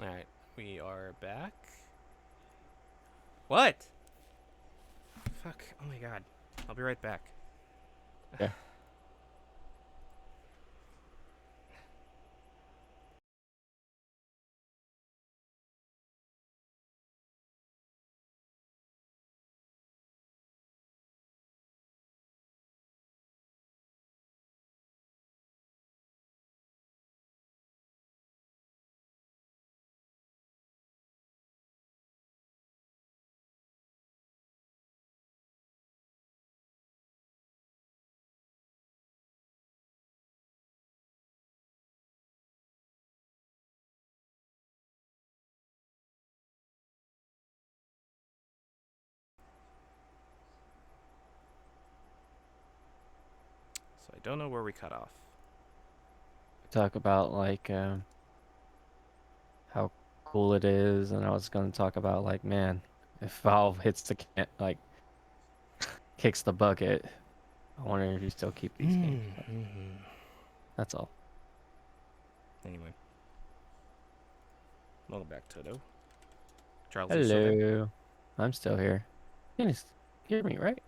Alright, we are back. What? Fuck. Oh my god. I'll be right back. Yeah. So I don't know where we cut off. Talk about how cool it is, and I was gonna talk about like, man, if Valve hits the kicks the bucket, I wonder if you still keep these games. But that's all. Anyway, welcome back, Toto. Charles, are you still there? Hello, I'm still here. You can hear me, right?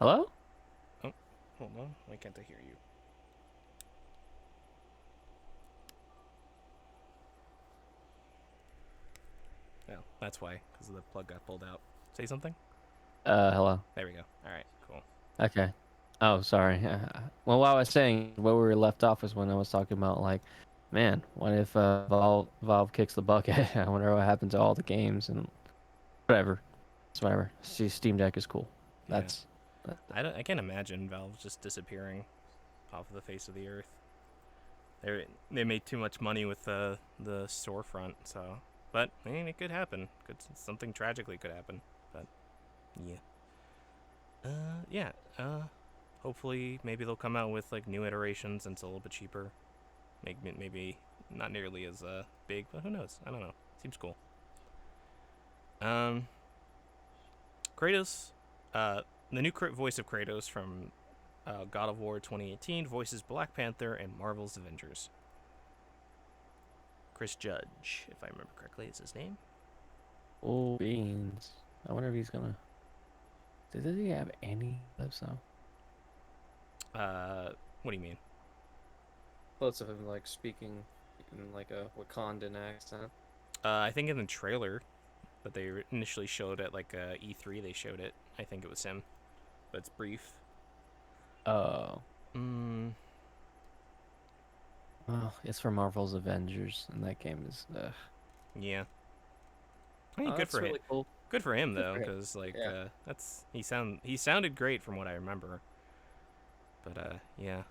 Hello? Oh, hold on. Why can't I hear you? Oh, that's why, because the plug got pulled out. Say something? Hello. There we go. Alright, cool. Okay. Oh, sorry. Well, what I was saying, where we were left off was when I was talking about like, man, what if Valve kicks the bucket? I wonder what happened to all the games and whatever. It's whatever. See, Steam Deck is cool. Yeah. That's that, I can't imagine Valve just disappearing off of the face of the earth. They made too much money with the storefront, so. But, I mean, it could happen. Something tragically could happen. But, yeah. Yeah. Hopefully, maybe they'll come out with like new iterations and it's a little bit cheaper. Maybe not nearly as big, but who knows? I don't know. Seems cool. Um, Kratos, the new voice of Kratos from God of War 2018 voices Black Panther and Marvel's Avengers. Chris Judge, if I remember correctly, is his name. cool beans. I wonder if he's gonna. Does he have any clips though? What do you mean? Clips of him like speaking in like a Wakandan accent. I think in the trailer that they initially showed at like E3, they showed it. I think it was him, but it's brief. Oh, Mm, well, it's for Marvel's Avengers, and that game is. yeah. I mean, Oh, good that's for him. really cool. Good for him Good though, for him. because like Yeah. that's he sounded great from what I remember. But yeah.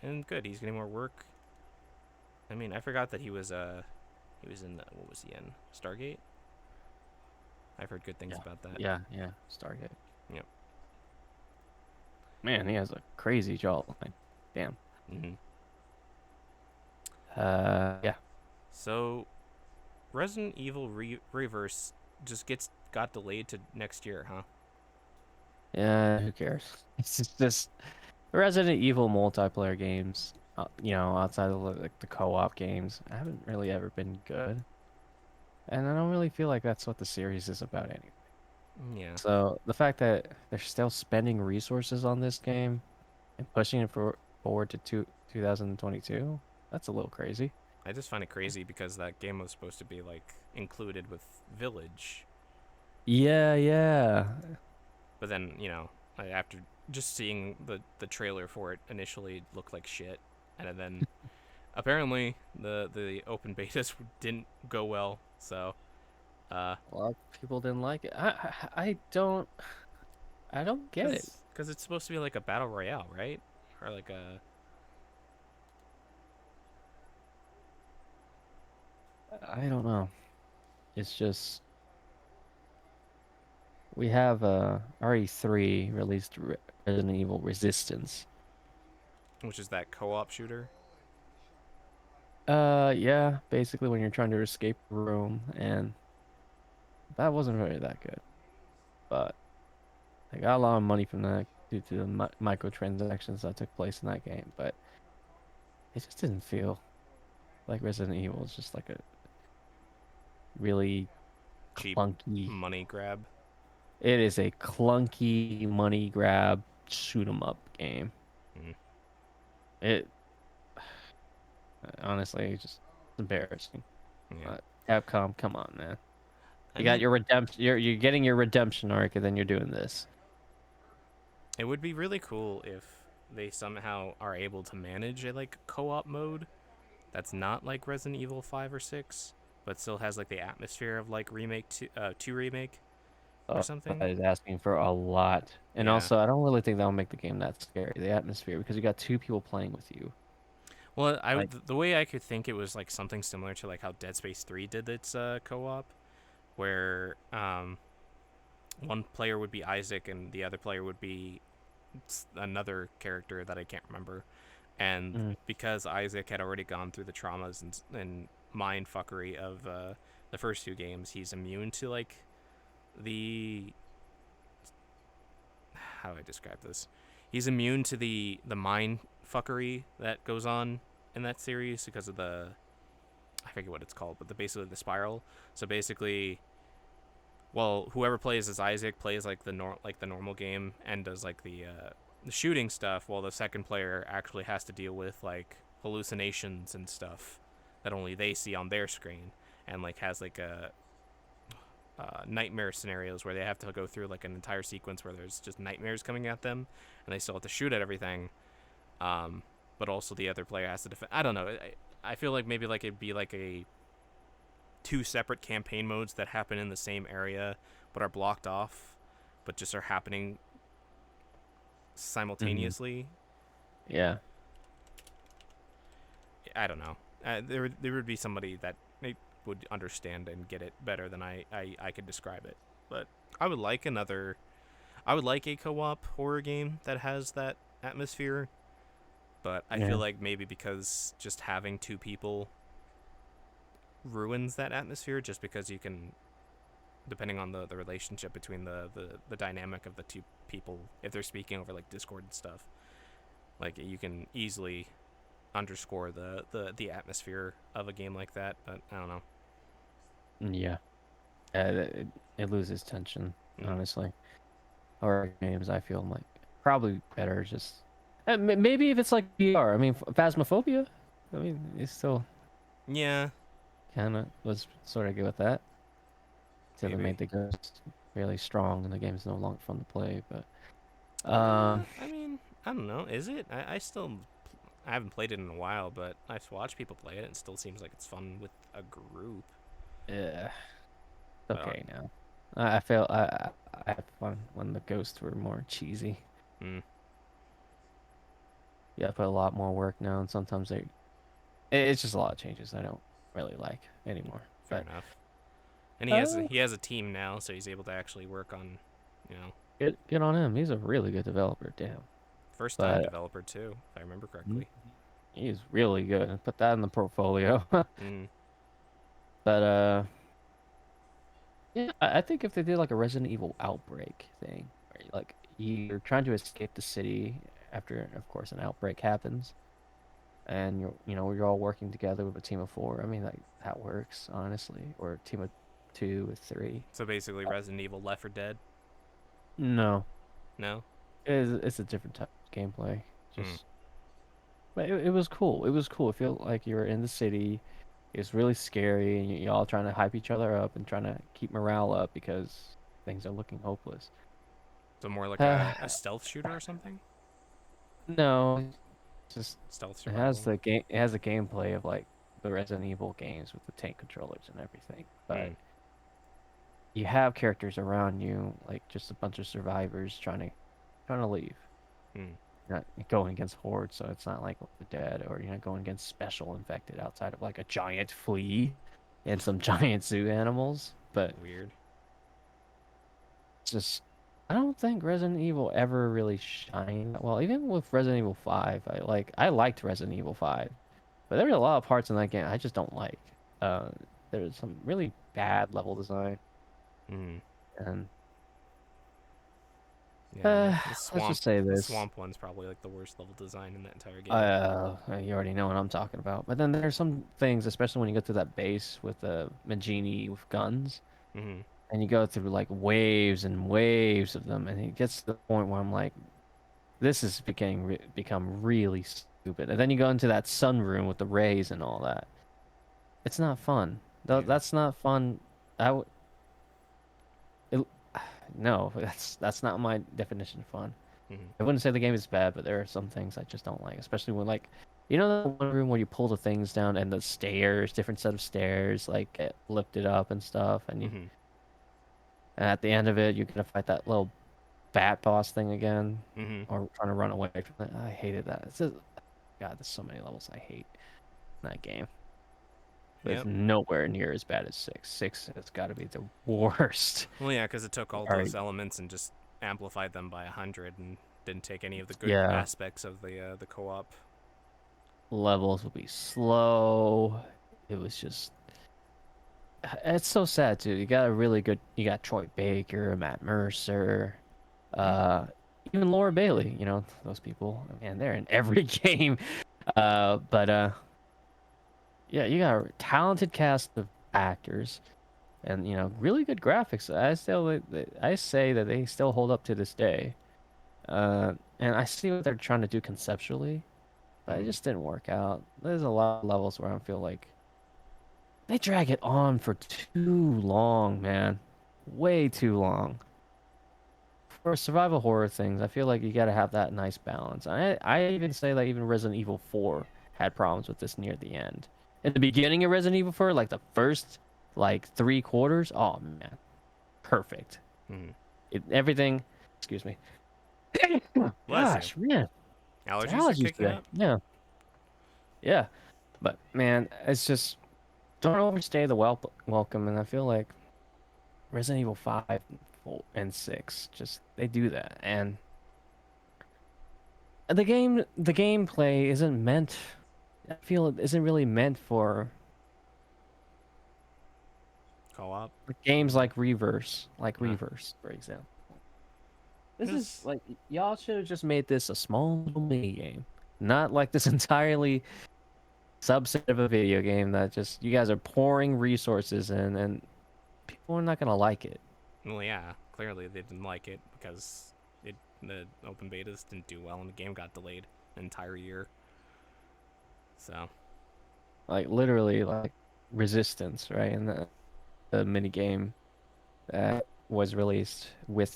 And good. He's getting more work. I mean, I forgot that he was in what was he in Stargate? I've heard good things Yeah. about that. Yeah. Stargate. Yep. Man, he has a crazy jawline. Damn. Hmm. Yeah. So Resident Evil Reverse just got delayed to next year, huh? Yeah. Who cares? It's just Resident Evil multiplayer games. Outside of like the co-op games, haven't really ever been good, and I don't really feel like that's what the series is about anyway. Yeah. So the fact that they're still spending resources on this game and pushing it forward to 2022, that's a little crazy. I just find it crazy because that game was supposed to be like included with Village, Yeah. but then after just seeing the trailer for it initially looked like shit, and then apparently the open betas didn't go well. So A lot of people didn't like it. I don't get it. because it's supposed to be like a battle royale, right? Or like a I don't know. It's just we have RE3 released Resident Evil Resistance. which is that co-op shooter. Yeah, basically when you're trying to escape a room, and that wasn't really that good. But I got a lot of money from that due to the microtransactions that took place in that game. But it just didn't feel like Resident Evil is just like a really Cheap clunky. money grab. It is a clunky money grab shoot 'em up game. Mm, It honestly it's just embarrassing. yeah. Uh, Capcom, come on, man. I You got mean, your redemption. You're getting your redemption arc, and then you're doing this. it would be really cool if they somehow are able to manage a like co-op mode that's not like Resident Evil 5 or 6, but still has like the atmosphere of like remake 2 remake or something. That is asking for a lot. And Yeah. also, I don't really think that'll make the game that scary. The atmosphere, because you got two people playing with you. Well, Like, the way I could think it was like something similar to like how Dead Space 3 did its co-op, where one player would be Isaac and the other player would be another character that I can't remember. And mm, because Isaac had already gone through the traumas and mind fuckery of the first two games, he's immune to like the how do I describe this? He's immune to the mind fuckery that goes on in that series because of the I forget what it's called, but basically the spiral. So basically, well, whoever plays as Isaac plays like the normal game and does like the shooting stuff, while the second player actually has to deal with like hallucinations and stuff that only they see on their screen, and like has like a nightmare scenarios where they have to go through like an entire sequence where there's just nightmares coming at them, and they still have to shoot at everything. But also the other player has to defend. I don't know. I feel like maybe like it'd be like a two separate campaign modes that happen in the same area but are blocked off, but just are happening mhm. simultaneously. Yeah. I don't know. There would be somebody that would understand and get it better than I could describe it. But I would like another. I would like a co-op horror game that has that atmosphere. But I feel Yeah. like maybe because just having two people ruins that atmosphere, just because you can, depending on the relationship between the dynamic of the two people, if they're speaking over like Discord and stuff, like you can easily underscore the atmosphere of a game like that. But I don't know. Yeah. It loses tension, Mm. honestly. Horror games, I feel like probably better just. Maybe if it's like VR. I mean, Phasmophobia. I mean, it's still Yeah, kind of was sort of good with that. So they maybe. made the ghost really strong, and the game's no longer fun to play. But I mean, I don't know. Is it? I haven't played it in a while, but I've watched people play it. And it still seems like it's fun with a group. yeah, it's But okay now. I feel I had fun when the ghosts were more cheesy. mm, Yeah, I put a lot more work now, and sometimes it's just a lot of changes I don't really like anymore. fair But enough. And uh, he has a team now, so he's able to actually work on, you know, good on him. He's a really good developer. Damn. first time But developer too, if I remember mm, correctly. he's really good. Put that in the portfolio. Mm, But yeah, I think if they did like a Resident Evil Outbreak thing, where like you're trying to escape the city after, of course, an outbreak happens, and you're all working together with a team of four. I mean, that works honestly, or a team of two or three. so basically, Uh, Resident Evil Left 4 Dead. no, No. it's a different type of gameplay. Mm, Just, but it was cool. It was cool. It felt like you were in the city. It was really scary, and you all trying to hype each other up and trying to keep morale up because things are looking hopeless. so more like Uh, a stealth shooter or something. no, it's just Stealth it has survival. the game. It has the gameplay of like the Resident Evil games with the tank controllers and everything. But Mm, you have characters around you, like just a bunch of survivors trying to leave. mm. You're not going against hordes, so it's not like the dead, or you're not going against special infected outside of like a giant flea and some giant zoo animals. But Weird. it's just I don't think Resident Evil ever really shined. Well, even with Resident Evil 5, I liked Resident Evil 5, but there were a lot of parts in that game I just don't like. Uh, there's some really bad level design, Mm. and Yeah, the Let's swamp just say the this. swamp one's probably like the worst level design in that entire game. You already know what I'm talking about. But then there's some things, especially when you go to that base with the Magini with guns, Mm-hmm. and you go through like waves and waves of them, and it gets to the point where I'm like, this is become really stupid. And then you go into that sunroom with the rays and all that. It's not fun. Yeah. That's not fun. I w it, no, that's not my definition of fun. Mm-hmm. I wouldn't say the game is bad, but there are some things I just don't like, especially when like, you know, the one room where you pull the things down and the stairs, different set of stairs, like get lifted up and stuff, Mm-hmm. and at the end of it, you're gonna fight that little bat boss thing again, Mm-hmm. or trying to run away from it. I hated that. It's just, God, there's so many levels I hate in that game. But it's Yep. nowhere near as bad as six. Six has got to be the worst. Well, yeah, because it took all All right, those elements and just amplified them by 100, and didn't take any of the good yeah, aspects of the co-op. levels will be slow. It was just it's so sad too. You got a really good. You got Troy Baker, Matt Mercer, uh, even Laura Bailey. You know those people, and they're in every game. But yeah, you got a talented cast of actors, and you know really good graphics. I say that they still hold up to this day. And I see what they're trying to do conceptually, but it Mm-hmm. just didn't work out. There's a lot of levels where I feel like they drag it on for too long, man. Way too long. For survival horror things, I feel like you got to have that nice balance. I even say that even Resident Evil 4 had problems with this near the end. In the beginning of Resident Evil 4, like the first like 3 quarters, oh man, perfect. Mm-hmm. Everything, excuse me. Bless you. Gosh, man, it's Allergies are allergies kicking today. up. Yeah, yeah. But man, it's just don't overstay the welcome, and I feel like Resident Evil 5 and 6 just they do that. And the gameplay isn't meant I feel it isn't really meant Co-op. for games Mm. like Uh, Reverse, for example. This is Cause like y'all should have just made this a small little mini game, not like this entirely subset of a video game that just you guys are pouring resources in, and people are not gonna like it. well, yeah, clearly they didn't like it because the open betas didn't do well and the game got delayed an entire year. So Like literally, like Resistance, right? And the mini game that was released with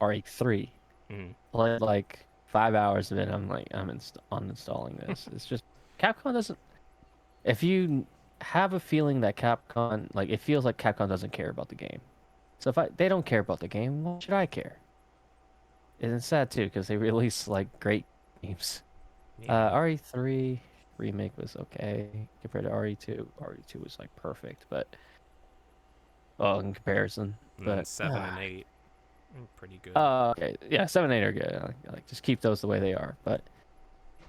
RE3. mm, Played like 5 hours of it. I'm like, uninstalling this. It's just Capcom doesn't. If you have a feeling that Capcom, like, it feels like Capcom doesn't care about the game. So if they don't care about the game, why should I care? And it's sad too because they release like great games. yeah. RE3 remake was okay compared to RE2. RE2 was like perfect, but well, in comparison. And then But 7 and 8, pretty good. okay, yeah, 7, 8 are good. Like just keep those the way they are. But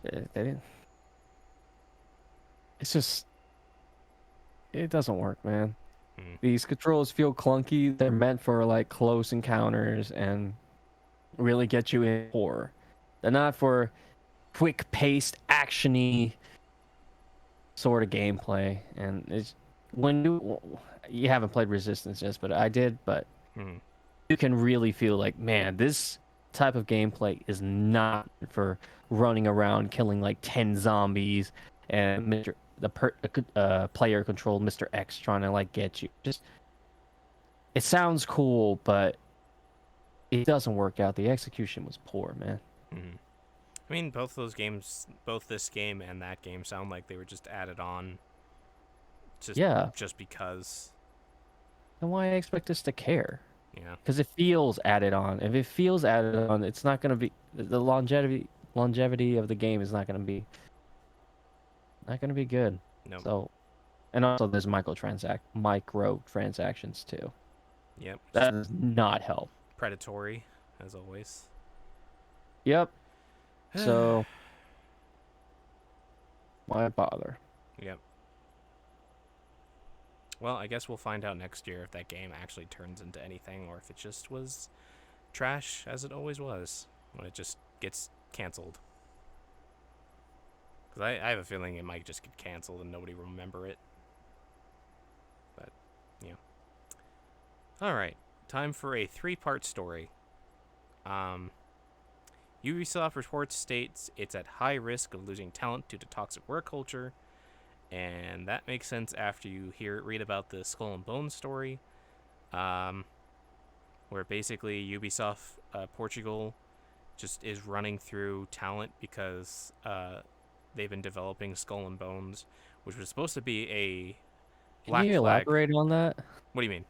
they didn't. It's just it doesn't work, man. Mm, These controls feel clunky. They're meant for like close encounters and really get you in horror. They're not for quick paced, actiony sort of gameplay. And it's when you haven't played Resistance yet, but I did. But mm, you can really feel like, man, this type of gameplay is not for running around killing like 10 zombies and player controlled Mr. X trying to like get you. Just it sounds cool, but it doesn't work out. The execution was poor, man. mm. I mean, both those games, both this game and that game, sound like they were just added on, just Yeah, just because. and why I expect us to care? Yeah. Because it feels added on. If it feels added on, it's not gonna be the longevity of the game is not gonna be good. Nope. So, and also there's micro transactions too. Yep. Just That does not help. predatory, as always. Yep. So why bother? Yep. Well, I guess we'll find out next year if that game actually turns into anything or if it just was trash as it always was when it just gets canceled. Because I have a feeling it might just get canceled and nobody will remember it. But, yeah. Alright, time for a 3-part story. Ubisoft reports states it's at high risk of losing talent due to toxic work culture, and that makes sense after you read about the Skull and Bones story, where basically Ubisoft Portugal just is running through talent because they've been developing Skull and Bones, which was supposed to be a Can Black you Flag. elaborate on that? What do you mean?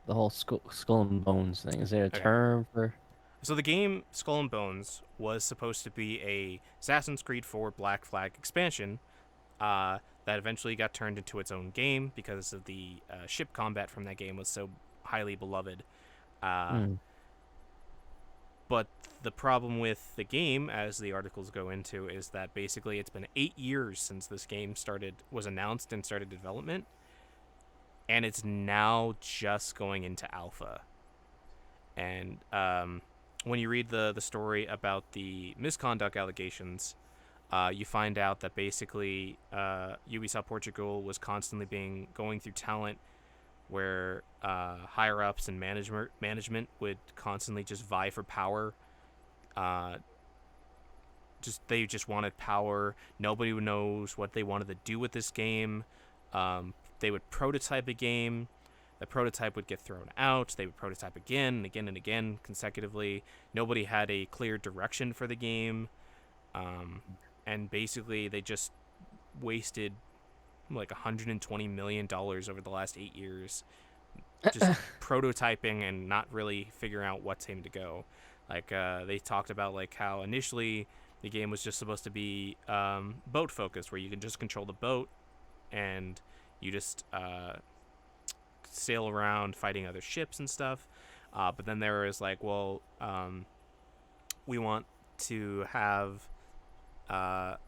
The whole skull and bones thing. Is there a Okay. term for? So the game Skull and Bones was supposed to be a Assassin's Creed 4 Black Flag expansion that eventually got turned into its own game because of the ship combat from that game was so highly beloved. Hmm. But the problem with the game, as the articles go into, is that basically it's been 8 years since this game was announced and started development, and it's now just going into alpha. And when you read the story about the misconduct allegations, you find out that basically Ubisoft Portugal was constantly going through talent where higher ups and management would constantly just vie for power. They just wanted power. Nobody knows what they wanted to do with this game. They would prototype a game. The prototype would get thrown out. They would prototype again and again and again consecutively. Nobody had a clear direction for the game. And basically they just wasted like $120 million over the last 8 years just prototyping and not really figuring out what team to go. Like they talked about like how initially the game was just supposed to be boat focused, where you can just control the boat and you just sail around fighting other ships and stuff. But then there was like, well, we want to have the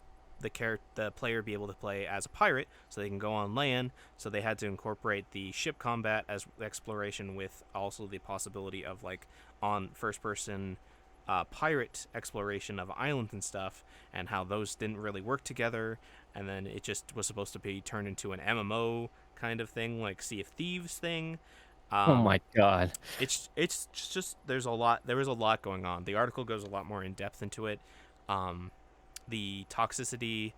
player be able to play as a pirate, so they can go on land. So they had to incorporate the ship combat as exploration with also the possibility of like on first person pirate exploration of islands and stuff, and how those didn't really work together. And then it just was supposed to be turned into an MMO kind of thing, like Sea of Thieves thing. Oh my god. It's just there was a lot going on. The article goes a lot more in depth into it. The toxicity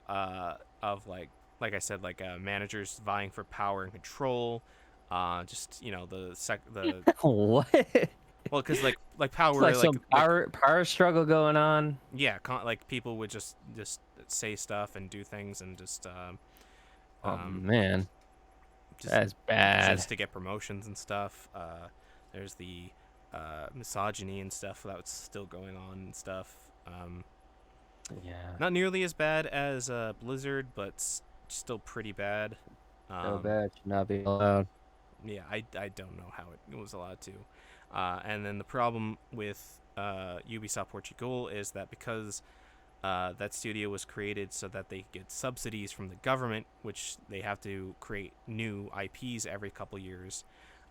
of like I said, like managers vying for power and control. Just the What? well, because like It's power like some power struggle going on. yeah, like people would just say stuff and do things and just Oh man, just that's bad. just to get promotions and stuff. There's the misogyny and stuff that was still going on and stuff. Yeah. Not nearly as bad as Blizzard, but still pretty bad. So bad should not be allowed. Yeah, I don't know how it was allowed to. And then the problem with Ubisoft Portugal is that because that studio was created so that they get subsidies from the government, which they have to create new IPs every couple years.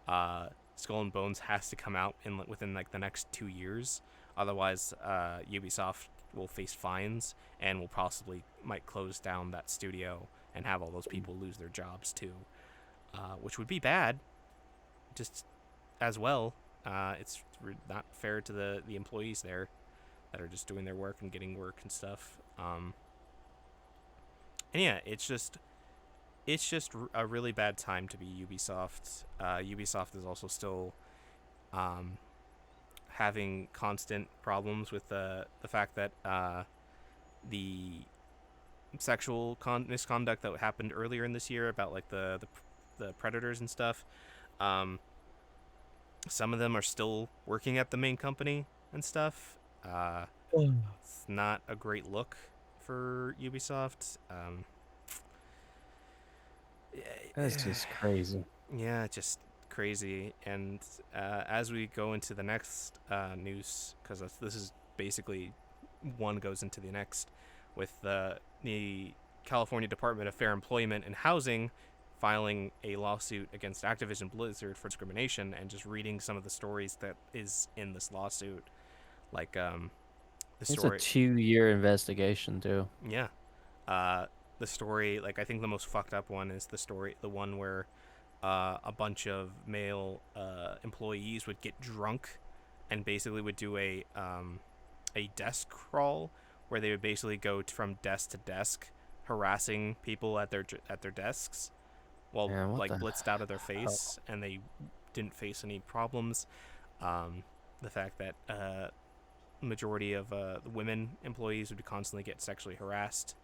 Skull and Bones has to come out within like the next 2 years. Otherwise, Ubisoft will face fines and will possibly might close down that studio and have all those people lose their jobs too, which would be bad. Just as well, it's not fair to the employees there that are just doing their work and getting work and stuff. And yeah, it's just a really bad time to be Ubisoft. Ubisoft is also still having constant problems with the fact that the sexual misconduct that happened earlier in this year about like the predators and stuff. Some of them are still working at the main company and stuff. It's not a great look for Ubisoft. That's just crazy. Yeah, just crazy. And as we go into the next news, because this is basically one goes into the next, with the California Department of Fair Employment and Housing filing a lawsuit against Activision Blizzard for discrimination, and just reading some of the stories that is in this lawsuit, like the It's a story, 2-year investigation too. yeah, uh, the story, like I think the most fucked up one is the one where a bunch of male employees would get drunk and basically would do a desk crawl where they would basically go from desk to desk harassing people at their desks while Man, what like the blitzed out of their hell? face, and they didn't face any problems. The fact that majority of the women employees would constantly get sexually harassed.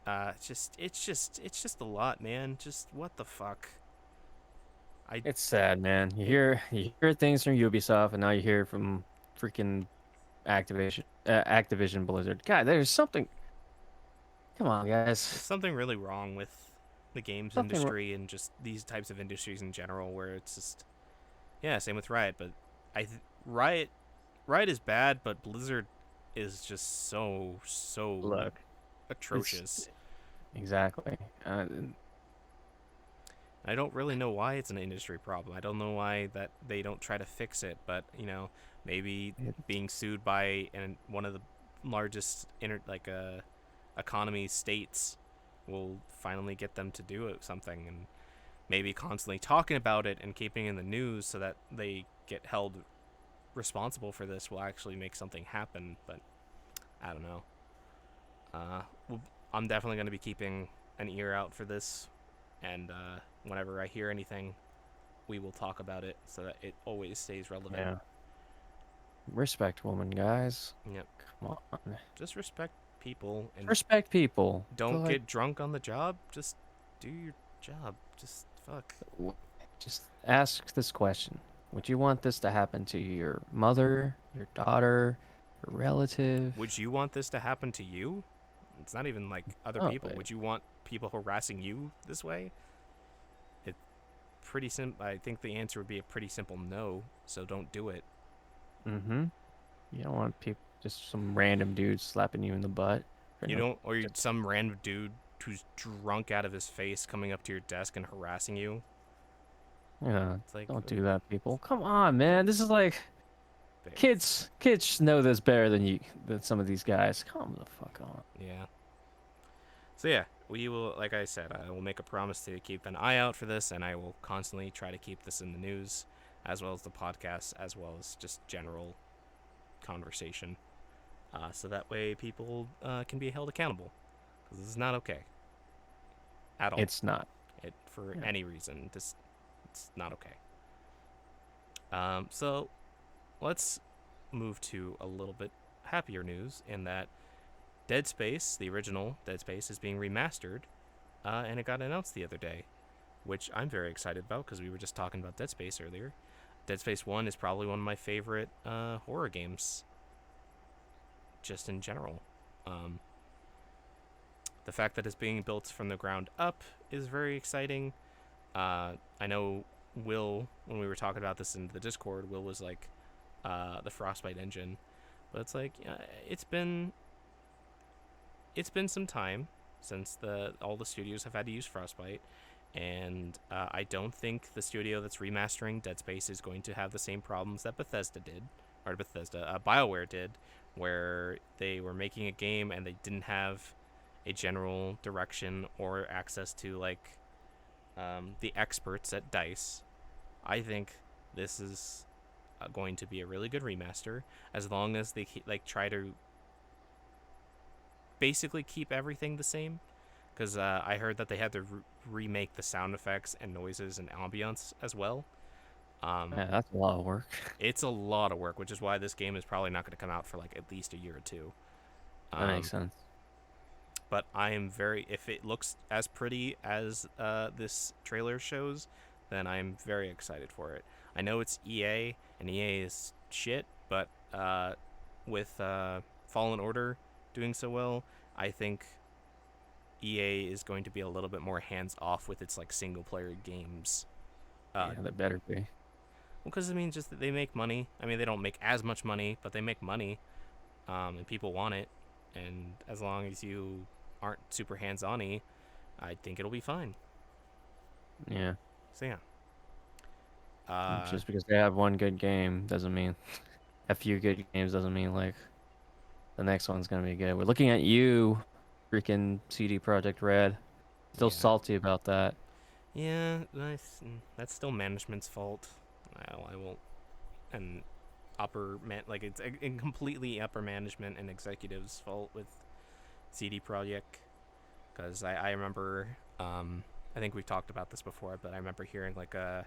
It's just a lot, man. Just what the fuck. I It's sad, man. You it hear things from Ubisoft, and now you hear from freaking Activision Blizzard. God, there's something. Come on, There's guys. something really wrong with the games Something. industry and just these types of industries in general, where it's just yeah, same with Riot, but Riot is bad, but Blizzard is just so Look, it's atrocious. exactly. I don't really know why it's an industry problem. I don't know why that they don't try to fix it, but maybe It, being sued by one of the largest economy states will finally get them to do something, and maybe constantly talking about it and keeping it in the news so that they get held responsible for this will actually make something happen. But I don't know. Well, I'm definitely going to be keeping an ear out for this, and whenever I hear anything, we will talk about it so that it always stays relevant. yeah. Respect women, guys. Yep. Come on. Just respect people and Respect people. don't Like, get drunk on the job. Just do your job. Just fuck. just ask this question. Would you want this to happen to your mother, your daughter, your relative? Would you want this to happen to you? It's not even like other Oh, people. Would you want people harassing you this way? It pretty simple. I think the answer would be a pretty simple no. So don't do it. mm-hmm. You don't want people, just some random dude slapping you in the butt. For You no, don't, or some random dude who's drunk out of his face coming up to your desk and harassing you. yeah, It's like, don't do that, people. Come on, man. This is like babe, kids know this better than some of these guys. Come the fuck on. yeah. So yeah, we will. Like I said, I will make a promise to keep an eye out for this, and I will constantly try to keep this in the news, as well as the podcast, as well as just general conversation, so that way people can be held accountable. Because this is not okay at all. It's not. For Yeah. any reason, it's not okay. So let's move to a little bit happier news in that Dead Space, the original Dead Space, is being remastered, and it got announced the other day, which I'm very excited about because we were just talking about Dead Space earlier. Dead Space 1 is probably one of my favorite horror games, just in general. The fact that it's being built from the ground up is very exciting. I know Will, when we were talking about this in the Discord, Will was like the Frostbite engine, but it's like it's been some time since all the studios have had to use Frostbite, and I don't think the studio that's remastering Dead Space is going to have the same problems that BioWare did, where they were making a game and they didn't have a general direction or access to the experts at DICE. I think this is going to be a really good remaster, as long as they try to basically keep everything the same. Because I heard that they had to remake the sound effects and noises and ambience as well. Yeah, that's a lot of work. It's a lot of work, which is why this game is probably not going to come out for at least a year or two. That makes sense. But I am if it looks as pretty as this trailer shows, then I'm very excited for it. I know it's EA, and EA is shit, but with Fallen Order doing so well, I think EA is going to be a little bit more hands off with its single player games. Yeah, they better be. Well, because just that they make money. I mean, they don't make as much money, but they make money, and people want it. And as long as you aren't super hands-on-y, I think it'll be fine. Yeah. So yeah. Uh, Just because they have one good game doesn't mean a few good games doesn't mean like the next one's gonna be good. We're looking at you, freaking CD Project Red. Still yeah. salty about that. Yeah, that's still management's fault. I won't. And like it's a completely upper management and executives' fault with CD Projekt. Because I remember, I think we've talked about this before, but I remember hearing like the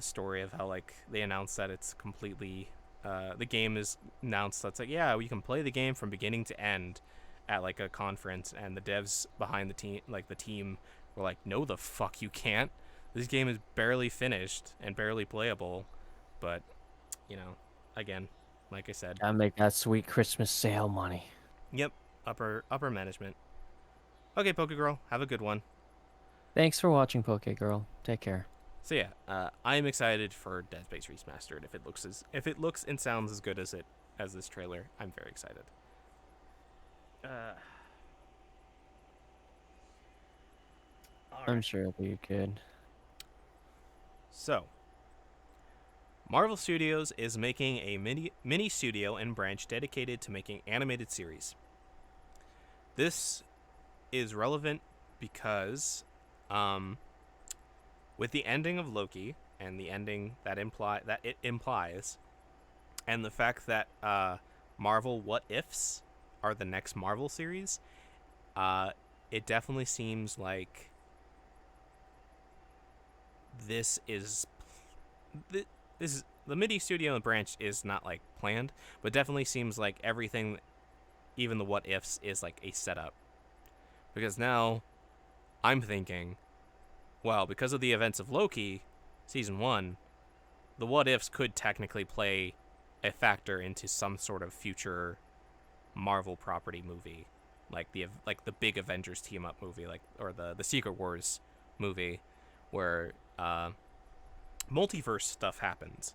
story of how like they announced that it's completely the game is announced that's like, yeah, we can play the game from beginning to end at like a conference, and the devs behind the team were like, no the fuck you can't, this game is barely finished and barely playable. But you know, again, like I said, Gotta make that sweet Christmas sale money. yep, upper management. Okay, Pokegirl, have a good one. Thanks for watching, Poke Girl. Take care. So yeah, I'm excited for Dead Space Remastered. If it looks and sounds as good as this trailer, I'm very excited. All I'm right. sure it'll be good. So, Marvel Studios is making a mini studio and branch dedicated to making animated series. This is relevant because, um, with the ending of Loki and the ending that it implies, and the fact that Marvel What Ifs are the next Marvel series, uh, it definitely seems like this is this is the MIDI studio and branch is not like planned, but definitely seems like everything, even the what ifs, is like a setup. Because now I'm thinking, well, because of the events of Loki season 1, the what ifs could technically play a factor into some sort of future Marvel property movie, like the big Avengers team up movie, like, or the Secret Wars movie, where multiverse stuff happens,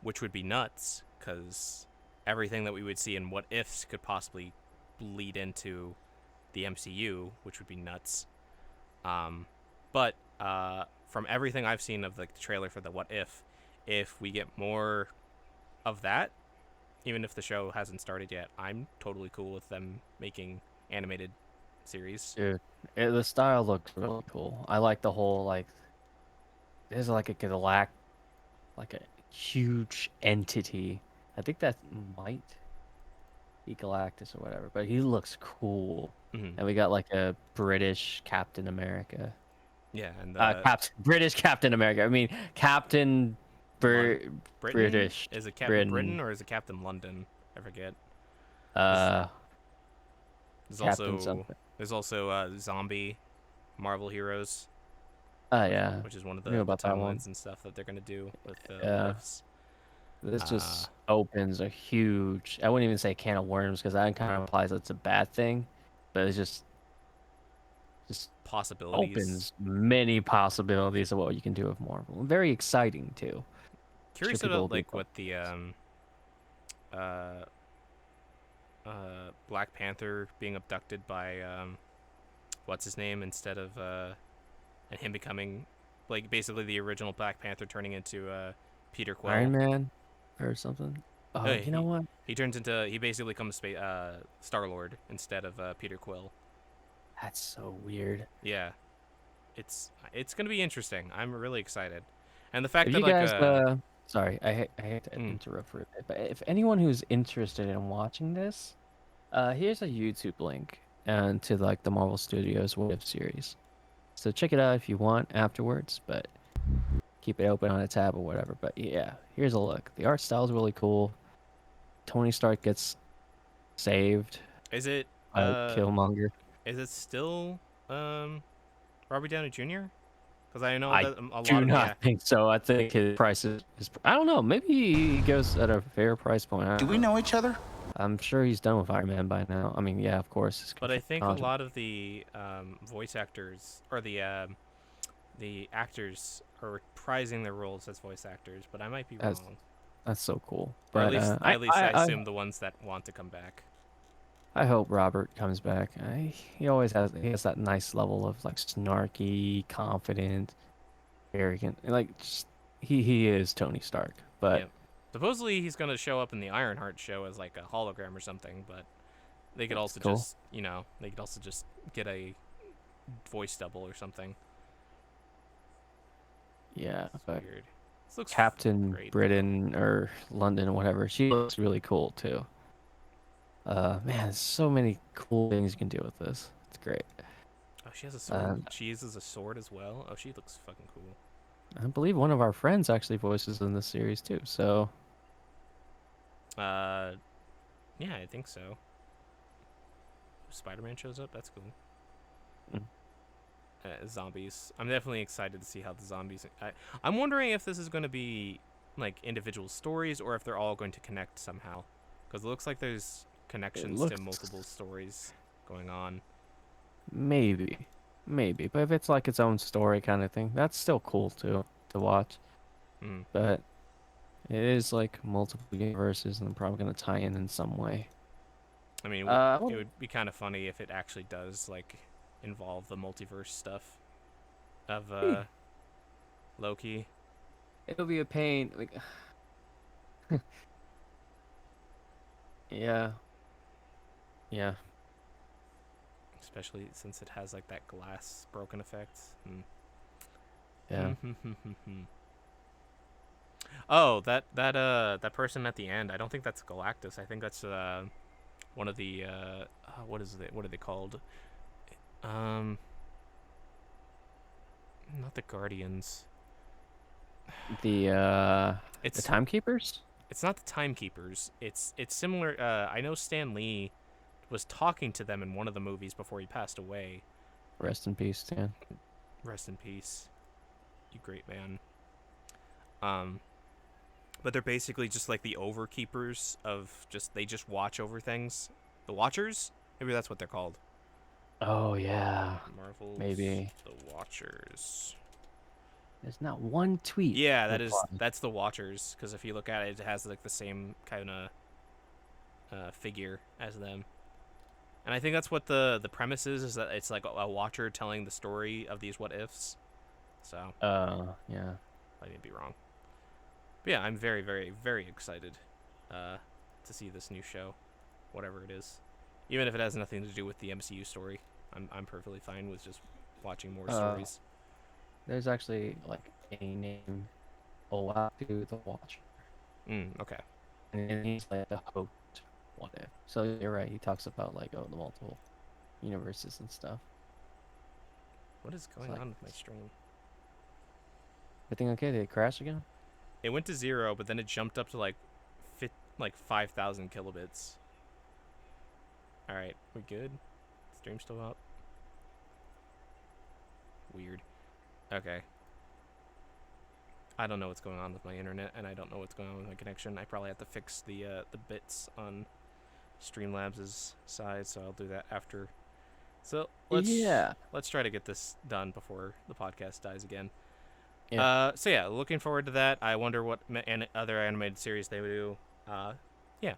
which would be nuts because everything that we would see in what ifs could possibly lead into the MCU, which would be nuts. But from everything I've seen of like the trailer for the what if we get more of that, even if the show hasn't started yet, I'm totally cool with them making animated series. Dude, the style looks really cool. I like the whole like there's like a like a huge entity. I think that might be Galactus or whatever, but he looks cool. Mm-hmm. And we got like a British Captain America. Yeah, and British Captain America. I mean, Captain Lon- Br- Britain, British is it Captain Britain. Britain or is it Captain London? I forget. There's, Uh, there's Captain also something. zombie Marvel heroes, Oh yeah, which is one of I knew the about that one. timelines and stuff that they're gonna do with what Yeah, ifs. this Uh, just opens a huge. I wouldn't even say can of worms because that kind of implies it's a bad thing, but it's just Possibilities. opens many possibilities of what you can do with Marvel. Very exciting too. Sure, Curious people will about be. like what the uh Black Panther being abducted by what's his name instead of and him becoming like basically the original Black Panther turning into Peter Iron Quill. Man or something. Oh, you know He what? he basically becomes Star Lord instead of Peter Quill. That's so weird. Yeah, it's gonna be interesting. I'm really excited, and the fact If that you like guys, sorry, I hate to mm, interrupt for a bit, but if anyone who's interested in watching this, here's a YouTube link to like the Marvel Studios What If series. So check it out if you want afterwards, but keep it open on a tab or whatever. But yeah, here's a look. The art style is really cool. Tony Stark gets saved is it by Killmonger. still Robert Downey Jr.? Because I know I that a lot do of not think so. I think his price is I don't know. Maybe he goes at a fair price point. I Do don't we know. know each other? I'm sure he's done with Iron Man by now. I mean, yeah, of course. but I think a lot of the voice actors or the actors are reprising their roles as voice actors, but I might be that's wrong. that's so cool. Or But at least I assume the ones that want to come back. I hope Robert comes back. He always has that nice level of like snarky, confident, arrogant. Like just, he is Tony Stark. But Yep. Supposedly he's gonna show up in the Ironheart show as like a hologram or something, but they could that's also cool. just, they could also just get a voice double or something. Yeah, It's but weird. This looks Captain great though. Britain or London or whatever, she looks really cool too. Man, there's so many cool things you can do with this. It's great. Oh, she has a sword. And She uses a sword as well. Oh, she looks fucking cool. I believe one of our friends actually voices in this series too. So Uh, yeah, I think so. Spider-Man shows up. That's cool. mm, Zombies. I'm definitely excited to see how the zombies. I'm wondering if this is going to be like individual stories or if they're all going to connect somehow, because it looks like there's it connections to looks multiple stories going on. maybe, maybe, but if it's like its own story kind of thing, that's still cool too to watch. Mm. But it is like multiple universes, and I'm probably gonna tie in some way. I mean, it Well, would be kind of funny if it actually does like involve the multiverse stuff of hey, Loki, it'll be a pain. Like, yeah, yeah, especially since it has like that glass broken effect. yeah. Oh, that person at the end. I don't think that's Galactus. I think that's one of the what is it? What are they called? Um, not the Guardians. The the It's timekeepers. it's not the Timekeepers. It's similar. I know Stan Lee was talking to them in one of the movies before he passed away. Rest in peace, Dan. Rest in peace, you great man. Um, but they're basically just like the overkeepers of just they just watch over things. The Watchers, maybe that's what they're called. Oh yeah, Marvel's maybe. The Watchers. There's not one tweet Yeah, reply. that's the Watchers. Because if you look at it, it has like the same kind of figure as them. And I think that's what the premise is that it's like a Watcher telling the story of these what ifs. So Yeah. I may be wrong. But yeah, I'm very, very, very excited uh, to see this new show, whatever it is. Even if it has nothing to do with the MCU story, I'm perfectly fine with just watching more Uh, stories. there's actually like a name. Oh wow, to the Watcher, Okay. and he's like the host. What if? So you're right. He talks about like the multiple universes and stuff. What is It's going like on with my stream? everything okay? Did it crash again? It went to 0, but then it jumped up to like 5,000 kilobits. All right, we good? Stream still up? Weird. Okay. I don't know what's going on with my internet, and I don't know what's going on with my connection. I probably have to fix the bits on Streamlabs' side, so I'll do that after. So Yeah. let's try to get this done before the podcast dies again. Yeah. So yeah, looking forward to that. I wonder what other animated series they would do. Yeah.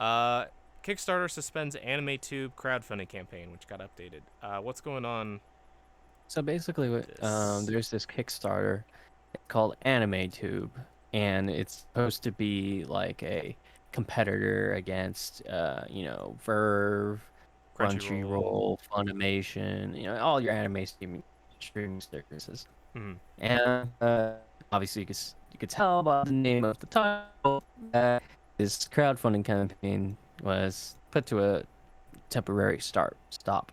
Uh, Kickstarter suspends AnimeTube crowdfunding campaign, which got updated. What's going on So basically, with this? there's this Kickstarter called AnimeTube, and it's supposed to be like a competitor against, Verve, Crunchyroll. Crunchyroll, Funimation, all your anime streaming services. Hmm. And obviously, you could tell by the name of the title that this crowdfunding campaign was put to a temporary stop.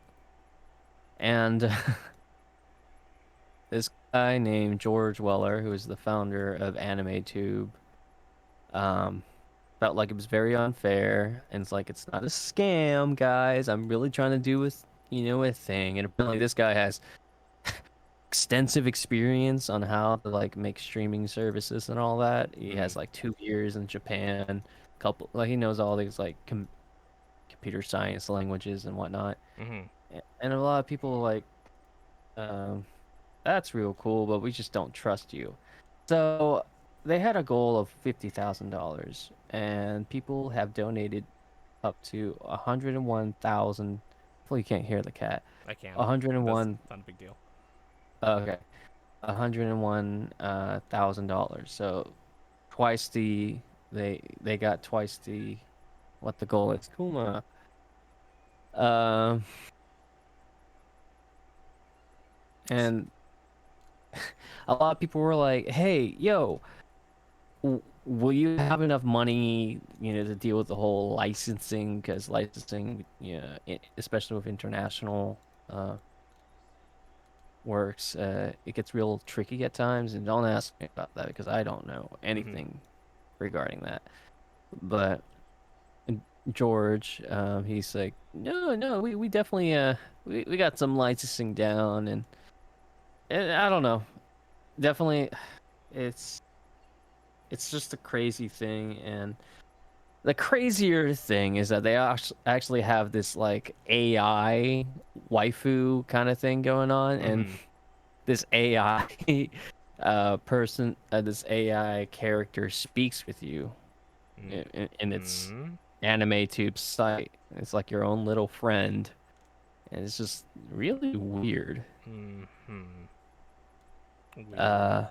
And this guy named George Weller, who is the founder of AnimeTube, um, felt like it was very unfair, and it's like it's not a scam, guys. I'm really trying to do a thing. And apparently, this guy has extensive experience on how to like make streaming services and all that. He Hmm. has like 2 years in Japan, couple like he knows all these like computer science languages and whatnot. Hmm. And a lot of people like, um, that's real cool, but we just don't trust you. So they had a goal of $50,000, and people have donated up to 101,000. Hopefully, you can't hear the cat. I can. That's 101. not a big deal. Okay, $101,000. So twice the they got twice the what the goal is. Kuma. Um, and a lot of people were like, "Hey, yo, will you have enough money, to deal with the whole licensing? Because licensing, especially with international works, it gets real tricky at times. And don't ask me about that because I don't know Mm-hmm. anything regarding that. But George, he's like, no, no, we definitely we got some licensing down, and I don't know, definitely, it's it's just a crazy thing. And the crazier thing is that they actually have this like AI waifu kind of thing going on, and Mm-hmm. this AI this AI character speaks with you in its Mm-hmm. anime tube site. It's like your own little friend, and it's just really weird. Mm-hmm. Weird. Uh,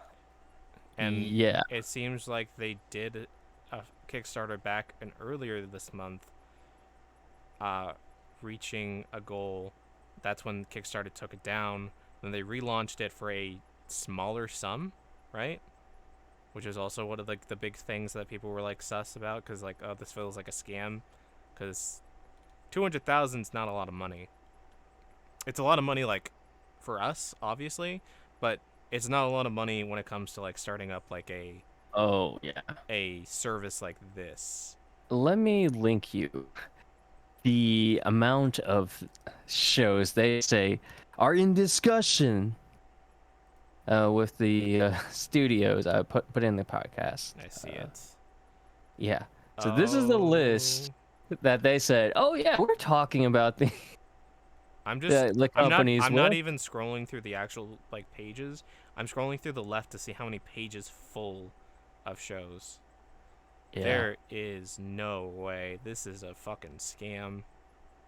And yeah. it seems like they did a Kickstarter back in earlier this month, uh, reaching a goal. That's when Kickstarter took it down. Then they relaunched it for a smaller sum, right? Which is also one of like the big things that people were like sus about, because like, oh, this feels like a scam, because 200,000 is not a lot of money. It's a lot of money like for us, obviously, but it's not a lot of money when it comes to like starting up like Oh, yeah. a service like this. Let me link you the amount of shows they say are in discussion with the studios. I put in the podcast. I see it. Yeah. So this is the list Oh, that they said, "Oh yeah, we're talking about the I'm just the I'm not companies I'm not with." even scrolling through the actual like pages. I'm scrolling through the left to see how many pages full of shows. Yeah. There is no way this is a fucking scam.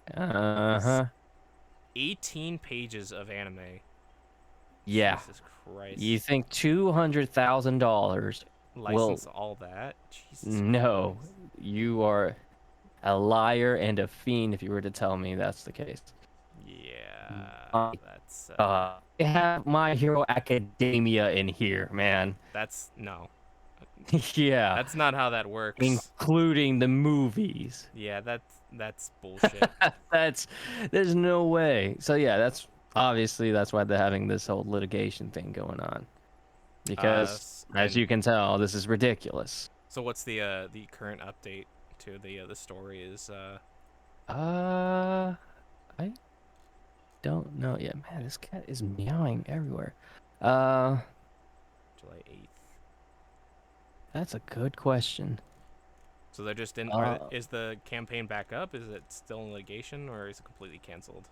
This Uh-huh. 18 pages of anime. Yeah. Jesus You Christ. think $200,000 will? License all that? Jesus No, Christ. you are a liar and a fiend if you were to tell me that's the case. Yeah, My that's I have My Hero Academia in here, man. that's no. Yeah, That's not how that works. including the movies. Yeah, that's bullshit. That's There's no way. So yeah, that's why they're having this whole litigation thing going on. Because as And you can tell, this is ridiculous. so what's the current update to the story is Uh, I don't know. Yeah, man, this cat is meowing everywhere. Uh, July 8th. that's a good question. So they're just in Uh, is the campaign back up? Is it still in litigation or is it completely canceled?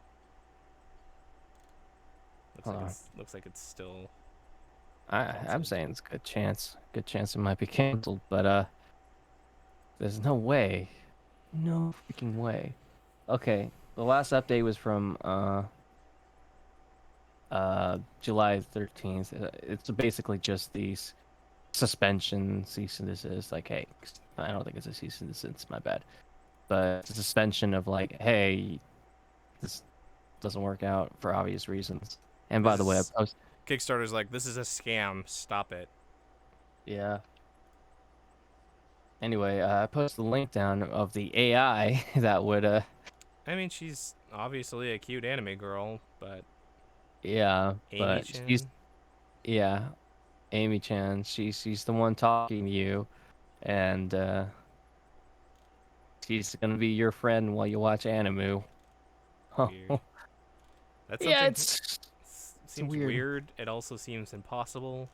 Hold on. Looks like it's still I'm canceled. saying it's a good chance. Good chance it might be canceled, but there's no way. No freaking way. Okay, the last update was from July 13th. It's basically just these suspension, cease and desist. Like, hey, I don't think it's a cease and desist. My bad. But it's a suspension of like, hey, this doesn't work out for obvious reasons. And by This the way, is Kickstarter's like, this is a scam. Stop it. yeah. Anyway, I posted the link down of the AI that would I mean, she's obviously a cute anime girl, but yeah, Amy but she's Chan. yeah, Amy Chan. She's the one talking to you, and she's gonna be your friend while you watch anime. Weird. That's Yeah, something it's seems weird. weird. It also seems impossible.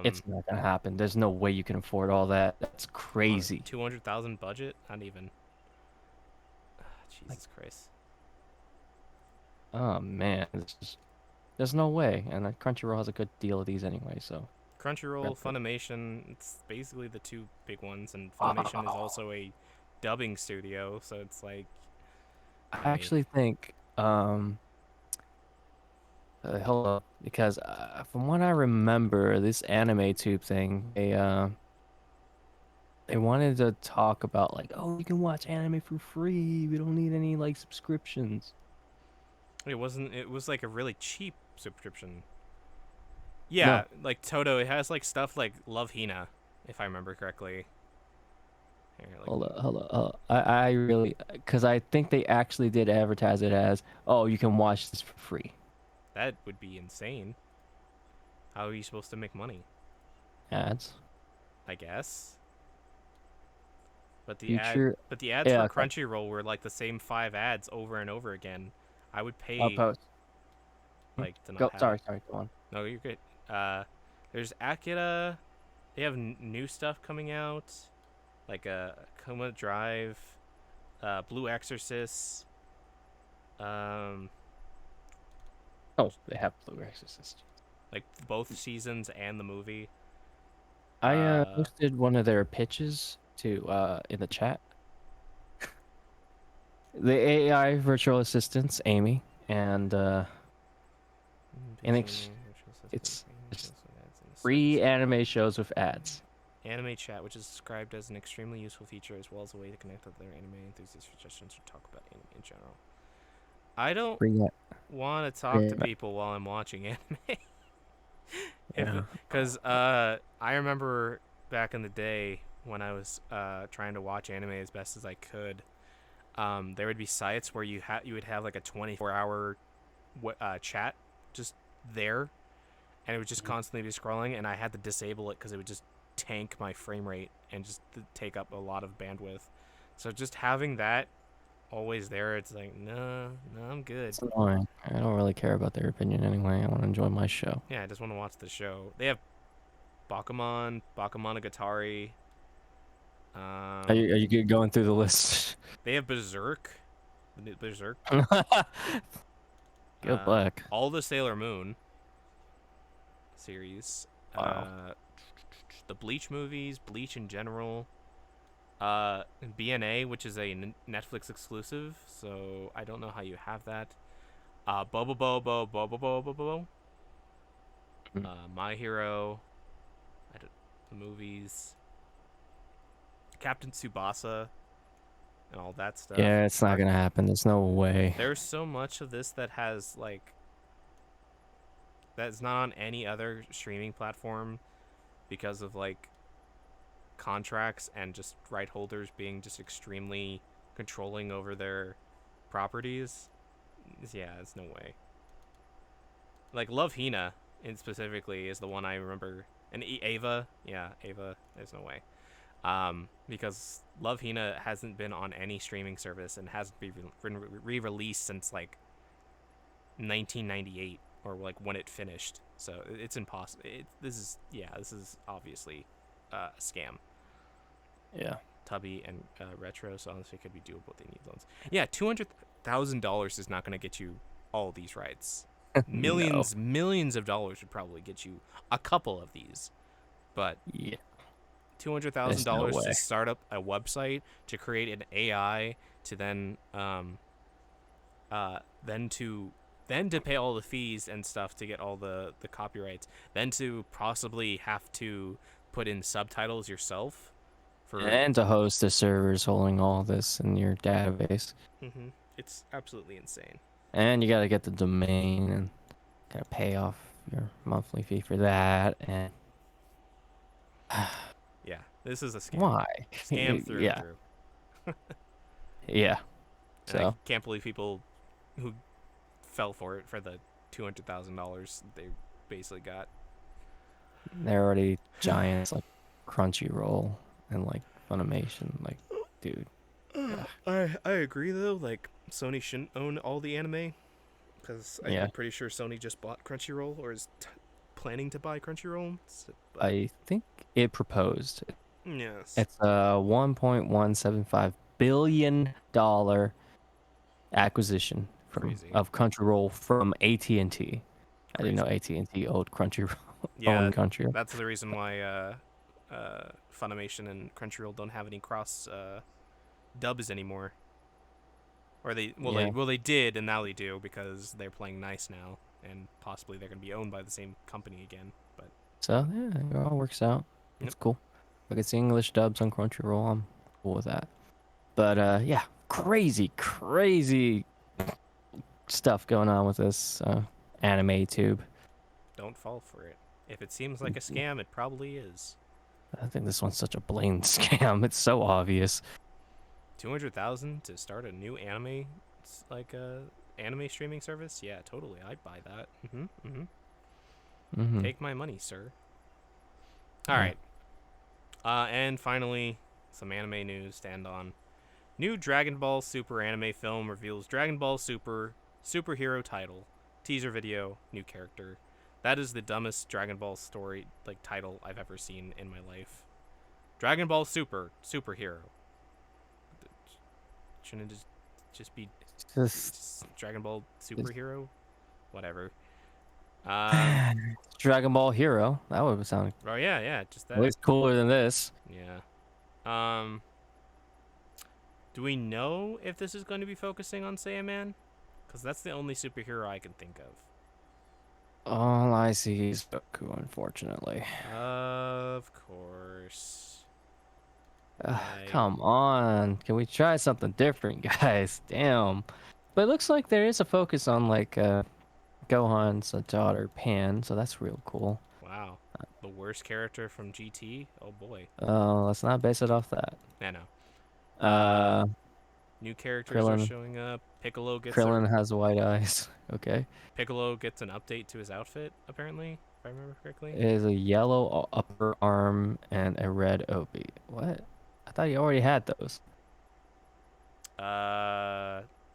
It's not gonna happen. There's no way you can afford all that. That's On a crazy. 200,000 budget, not even. Like, Jesus Christ. oh man, there's no way. And Crunchyroll has a good deal of these anyway, so. Crunchyroll, Funimation, it's basically the two big ones, and Funimation is also a dubbing studio, so it's like I I actually think hold up, because from what I remember, this anime tube thing, they wanted to talk about like, oh, you can watch anime for free. We don't need any like subscriptions. it wasn't. It was like a really cheap subscription. Yeah, No, like Toto, it has like stuff like Love Hina, if I remember correctly. Here, like hold up. I really, because I think they actually did advertise it as, oh, you can watch this for free. that would be insane. How are you supposed to make money? Ads. I guess. Future. But the ads for Yeah, okay. Crunchyroll were like the same 5 ads over and over again. I would I'll pay post. like to not Go. have it. Sorry. Go on. No, you're good. There's Akira. They have new stuff coming out, like Coma Drive, Blue Exorcist. Um, Oh, they have Blue Exorcist. like both seasons and the movie. I Uh, posted one of their pitches to in the chat. The AI virtual assistants, Amy, and it's free anime shows with ads. Anime chat, which is described as an extremely useful feature as well as a way to connect with other anime enthusiasts, suggestions, or talk about anime in general. I don't Free, want to talk free to people while I'm watching anime. yeah. Because I remember back in the day when I was trying to watch anime as best as I could, there would be sites where you would have like a 24-hour chat just there, and it would just constantly be scrolling, and I had to disable it because it would just tank my frame rate and just take up a lot of bandwidth. So just having that always there, it's like, no, I'm good. It's annoying. I don't really care about their opinion anyway. I want to enjoy my show. Yeah, I just want to watch the show. They have Bakemonogatari. Are you good going through the list? They have Berserk. The new Berserk. Good luck. All the Sailor Moon series. Wow. The Bleach movies, Bleach in general. BNA, which is a Netflix exclusive, so I don't know how you have that. Bobo. My Hero. The movies. Captain Tsubasa. And all that stuff. Yeah, it's not gonna happen. There's no way. There's so much of this that has like that's not on any other streaming platform because of like contracts and just right holders being just extremely controlling over their properties. Yeah, there's no way. Like Love Hina in specifically is the one I remember, and Ava, yeah, Ava. There's no way. Because Love Hina hasn't been on any streaming service and hasn't been re-released since like 1998 or like when it finished. So it's impossible. This is obviously a scam. Yeah. Tubby and Retro, so honestly, it could be doable. They need loans. Yeah, $200,000 is not going to get you all these rights. Millions of dollars would probably get you a couple of these, but yeah. $200,000 to start up a website, to create an AI, to then to pay all the fees and stuff to get all the copyrights, then to possibly have to put in subtitles yourself, and to host the servers holding all this in your database. Mm-hmm. It's absolutely insane. And you got to get the domain and got to pay off your monthly fee for that. And yeah, this is a scam. Why? Scam through and through. Yeah. And I can't believe people who fell for it for the $200,000 they basically got. They're already giants like Crunchyroll and like Funimation. Like, dude. I agree though. Like Sony shouldn't own all the anime because I'm pretty sure Sony just bought Crunchyroll or is planning to buy Crunchyroll. I think it proposed. Yes. It's a $1.175 billion acquisition of Crunchyroll from AT&T. I didn't know AT&T owned Crunchyroll. Yeah, that's the reason why Funimation and Crunchyroll don't have any cross dubs anymore. Or Yeah. they did, and now they do because they're playing nice now, and possibly they're gonna be owned by the same company again. But So yeah, it all works out. yep. That's cool. If I could see English dubs on Crunchyroll, I'm cool with that. But yeah, crazy stuff going on with this anime tube. Don't fall for it. If it seems like a scam, it probably is. I think this one's such a blatant scam. It's so obvious. 200,000 to start a new anime, like a anime streaming service? Yeah, totally. I'd buy that. Mm-hmm. Take my money, sir. All Yeah. right. And finally, some anime news to end on. New Dragon Ball Super anime film reveals Dragon Ball Super superhero title, teaser video, new character. That is the dumbest Dragon Ball story title I've ever seen in my life. Dragon Ball Super superhero. Shouldn't it just be Just Dragon Ball superhero? Whatever. Dragon Ball Hero. That would sound Oh yeah, just at that. least cooler than this. Yeah. Do we know if this is going to be focusing on Saiyaman? Because that's the only superhero I can think of. All I see is Goku, unfortunately. Of course. Come on. Can we try something different, guys? Damn. But it looks like there is a focus on Gohan's daughter Pan, so that's real cool. Wow. The worst character from GT? Oh boy. Let's not base it off that. I know. New characters are Krillin. showing up. Krillin has white eyes. Okay. Piccolo gets an update to his outfit, apparently, if I remember correctly. It is a yellow upper arm and a red obi. What? I thought he already had those.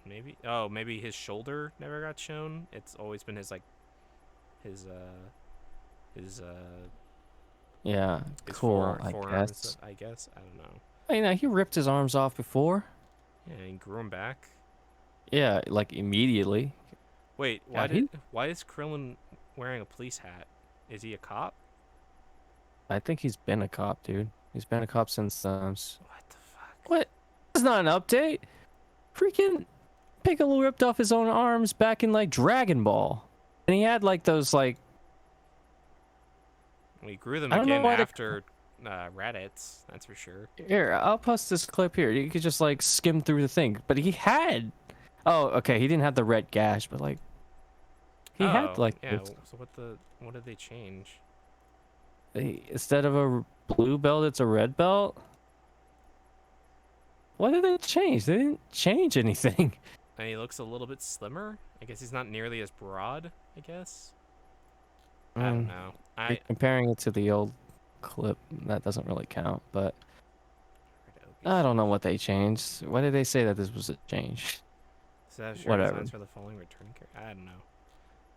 Maybe. Oh, maybe his shoulder never got shown. It's always been his Yeah, his cool, forearms, I guess. I don't know. I mean, he ripped his arms off before. Yeah, he grew them back. Yeah, like immediately. Wait, why is Krillin wearing a police hat? Is he a cop? I think he's been a cop, dude. He's been a cop since What the fuck? What? It's not an update. Freaking Piccolo ripped off his own arms back in Dragon Ball, and he had those We grew them I don't know again why after Raditz, that's for sure. Here, I'll post this clip here. You could just skim through the thing. But he had. Oh, okay. He didn't have the red gash, but he had yeah. this. So what did they change? Instead of a blue belt, it's a red belt. What did they change? They didn't change anything. And he looks a little bit slimmer. I guess he's not nearly as broad. I guess. I don't know. You're comparing it to the old clip, that doesn't really count. But I don't know what they changed. Why did they say that this was a change? Whatever. For the following returning character. I don't know.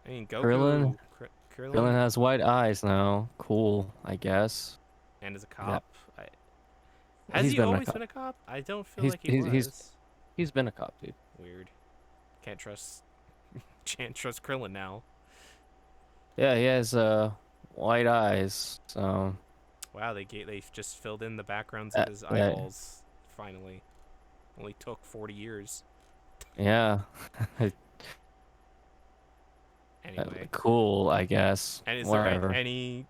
I mean, Krillin has white eyes now. Cool, I guess. And is a cop. Yeah. Has he always been a cop? I don't feel like he was. He's been a cop, dude. Weird. Can't trust Krillin now. Yeah, he has white eyes. So. Wow, they just filled in the backgrounds of his eyeballs. Finally, only took 40 years. Yeah. Anyway. Cool, I guess. And is Whatever. there any?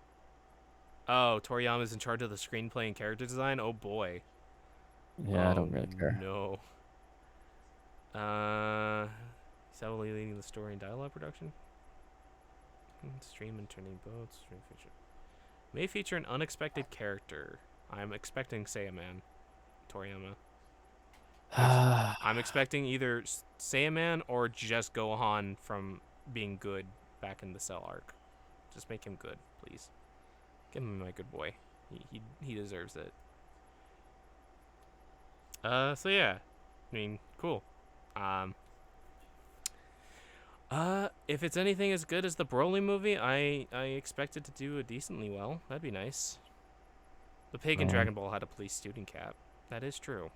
Oh, Toriyama's in charge of the screenplay and character design. Oh boy. Yeah, I don't really care. No. He's heavily leading the story and dialogue production. Stream and turning boats. May feature an unexpected character. I'm expecting Saiyaman. Toriyama. I'm expecting either Saiyaman or just Gohan from being good back in the Cell arc. Just make him good, please. Give him my good boy. He deserves it. So yeah. I mean, cool. If it's anything as good as the Broly movie, I expect it to do decently well. That'd be nice. The pig in Dragon Ball had a police student cap. That is true.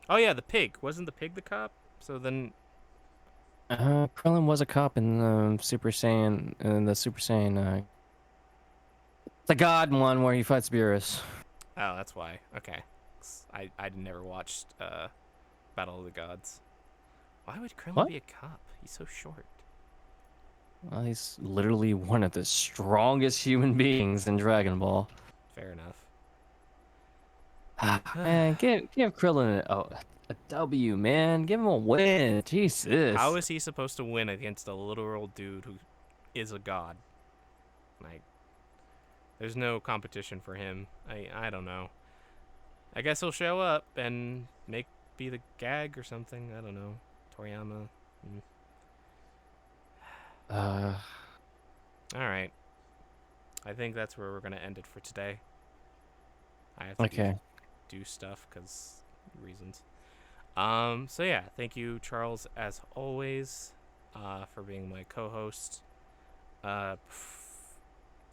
Oh yeah, the pig. Wasn't the pig the cop? So then... Krillin was a cop in Super Saiyan, the God one where he fights Beerus. Oh, that's why. Okay. I never watched Battle of the Gods. Why would Krillin What? be a cop? He's so short. Well, he's literally one of the strongest human beings in Dragon Ball. Fair enough. Man, give Krillin a W, man. Give him a win. How Jesus. is he supposed to win against a literal dude who is a god? Like, there's no competition for him. I don't know. I guess he'll show up and be the gag or something. I don't know. Toriyama. Uh, All right. I think that's where we're gonna end it for today. I have to okay. do stuff because reasons. So yeah, thank you, Charles, as always, for being my co-host.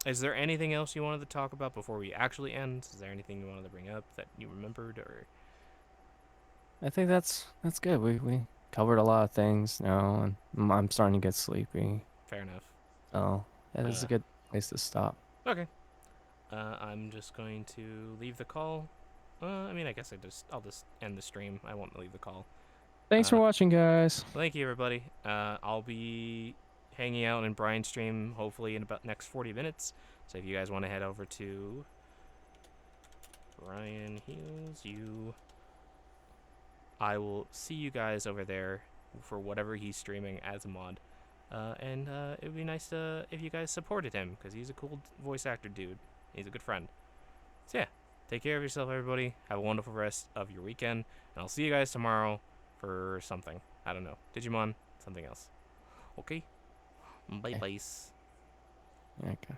Is there anything else you wanted to talk about before we actually end? Is there anything you wanted to bring up that you remembered, or? I think that's good. We covered a lot of things now, and I'm starting to get sleepy. Fair enough. So yeah, this is a good place to stop. Okay. I'm just going to leave the call. I mean, I guess I'll just end the stream. I won't leave the call. Thanks for watching, guys. Thank you, everybody. I'll be hanging out in Brian's stream hopefully in about next 40 minutes. So if you guys want to head over to Brian Heals You, I will see you guys over there for whatever he's streaming as a mod. And it would be nice if you guys supported him, because he's a cool voice actor dude. He's a good friend. So yeah, take care of yourself, everybody. Have a wonderful rest of your weekend. And I'll see you guys tomorrow for something. I don't know. Digimon, something else. Okay? Bye-bye. Okay.